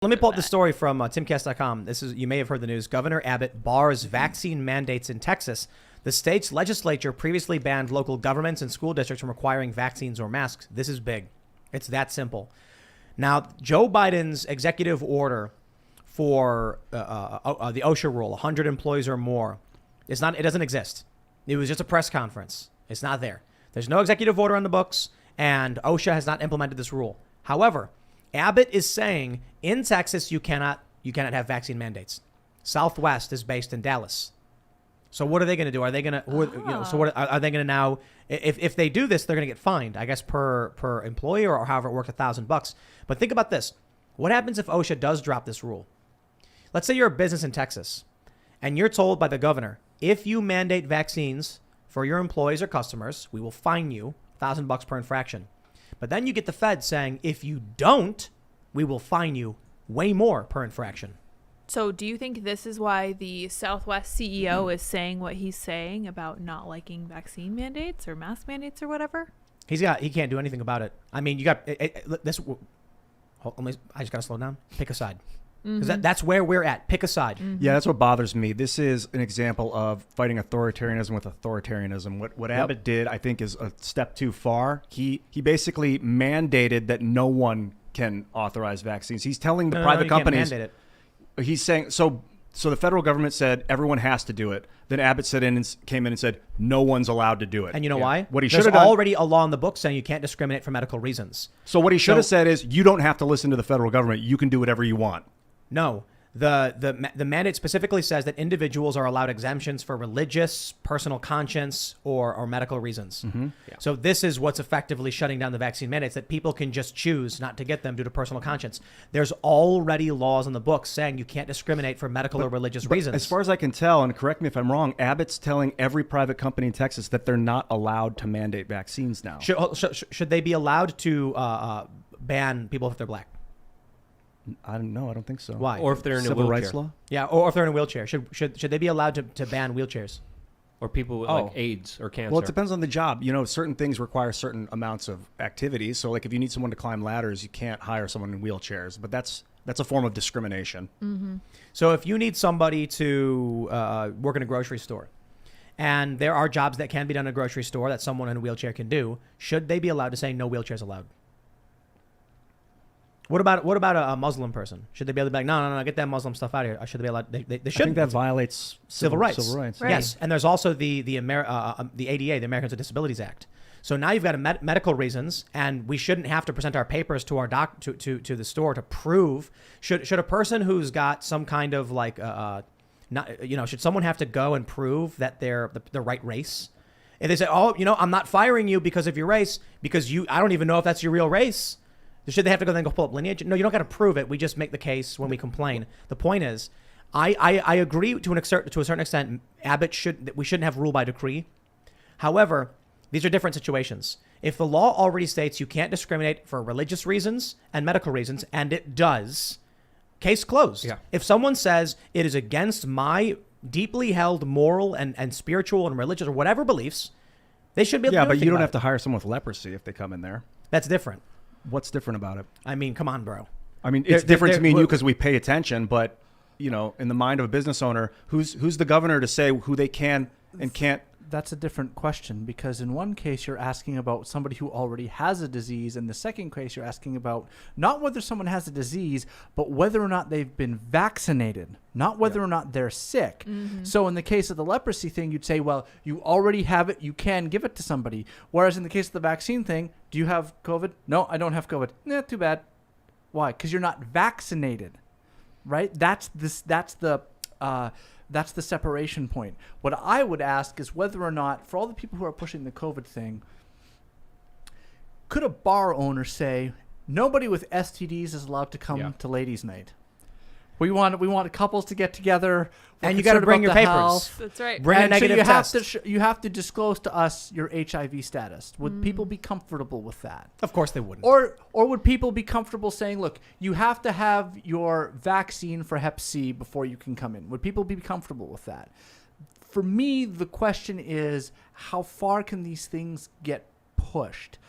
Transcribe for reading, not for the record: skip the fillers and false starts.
Let me pull up the story from timcast.com. You may have heard the news. Governor Abbott bars vaccine mandates in Texas. The state's legislature previously banned local governments and school districts from requiring vaccines or masks. This is big. It's that simple. Now, Joe Biden's executive order for the OSHA rule, 100 employees or more, it doesn't exist. It was just a press conference. It's not there. There's no executive order on the books, and OSHA has not implemented this rule. However, Abbott is saying in Texas you cannot have vaccine mandates. Southwest is based in Dallas. So what are they going to do? Are they going to are they going to now, if they do this, they're going to get fined, I guess per employee or however it works, $1,000. But think about this. What happens if OSHA does drop this rule? Let's say you're a business in Texas and you're told by the governor, if you mandate vaccines for your employees or customers, we will fine you $1,000 per infraction. But then you get the Fed saying, if you don't, we will fine you way more per infraction. So do you think this is why the Southwest CEO is saying what he's saying about not liking vaccine mandates or mask mandates or whatever? He can't do anything about it. I mean, you got this. I just got to slow down. Pick a side. Because that's where we're at. Pick a side. Yeah, that's what bothers me. This is an example of fighting authoritarianism with authoritarianism. What Abbott did, I think, is a step too far. He basically mandated that no one can authorize vaccines. He's telling the private companies. Can't mandate it. He's saying so the federal government said everyone has to do it. Then Abbott came in and said no one's allowed to do it. And you know why? What he should have done, done, already a law in the book saying you can't discriminate for medical reasons. So what he should have said is you don't have to listen to the federal government. You can do whatever you want. No, the mandate specifically says that individuals are allowed exemptions for religious, personal conscience, or medical reasons. Yeah. So this is what's effectively shutting down the vaccine mandates, that people can just choose not to get them due to personal conscience. There's already laws in the books saying you can't discriminate for medical or religious reasons. As far as I can tell, and correct me if I'm wrong, Abbott's telling every private company in Texas that they're not allowed to mandate vaccines now. Should they be allowed to ban people if they're black? I don't know. I don't think so. Why? Or if they're in Civil a wheelchair. rights law? Yeah, or if they're in a wheelchair. Should they be allowed to ban wheelchairs? Or people with like AIDS or cancer. Well, it depends on the job. You know, certain things require certain amounts of activity. So, like, if you need someone to climb ladders, you can't hire someone in wheelchairs. But that's a form of discrimination. Mm-hmm. So, if you need somebody to work in a grocery store, and there are jobs that can be done in a grocery store that someone in a wheelchair can do, should they be allowed to say no wheelchairs allowed? What about a Muslim person? Should they be able to be like, no, get that Muslim stuff out of here? Or should they be allowed? They shouldn't. I think that violates civil rights. Civil rights. Right. Yes, and there's also the ADA, the Americans with Disabilities Act. So now you've got medical reasons, and we shouldn't have to present our papers to our to the store to prove. Should a person who's got some kind of like should someone have to go and prove that they're the right race? If they say, I'm not firing you because of your race, because I don't even know if that's your real race. Should they have to go pull up lineage? No, you don't got to prove it. We just make the case when we complain. The point is, I agree to a certain extent. We shouldn't have rule by decree. However, these are different situations. If the law already states you can't discriminate for religious reasons and medical reasons, and it does, case closed. Yeah. If someone says it is against my deeply held moral and spiritual and religious or whatever beliefs, they should be able to do but anything you don't about have to hire someone with leprosy if they come in there. That's different. What's different about it? I mean, come on, bro. I mean, it's different to me and you because we pay attention, but, in the mind of a business owner, who's the governor to say who they can and can't? That's a different question, because in one case you're asking about somebody who already has a disease, and the second case you're asking about not whether someone has a disease, but whether or not they've been vaccinated, not whether or not they're sick. Mm-hmm. So in the case of the leprosy thing, you'd say, well, you already have it, you can give it to somebody. Whereas in the case of the vaccine thing, do you have COVID? No, I don't have COVID. Too bad. Why? Because you're not vaccinated, right? That's the separation point. What I would ask is whether or not, for all the people who are pushing the COVID thing, could a bar owner say nobody with STDs is allowed to come to ladies' night? We want couples to get together, and you got to bring your papers. Health. That's right. Bring a negative test. You have to disclose to us your HIV status. Would people be comfortable with that? Of course they wouldn't. Or would people be comfortable saying, look, you have to have your vaccine for Hep C before you can come in? Would people be comfortable with that? For me, the question is, how far can these things get pushed?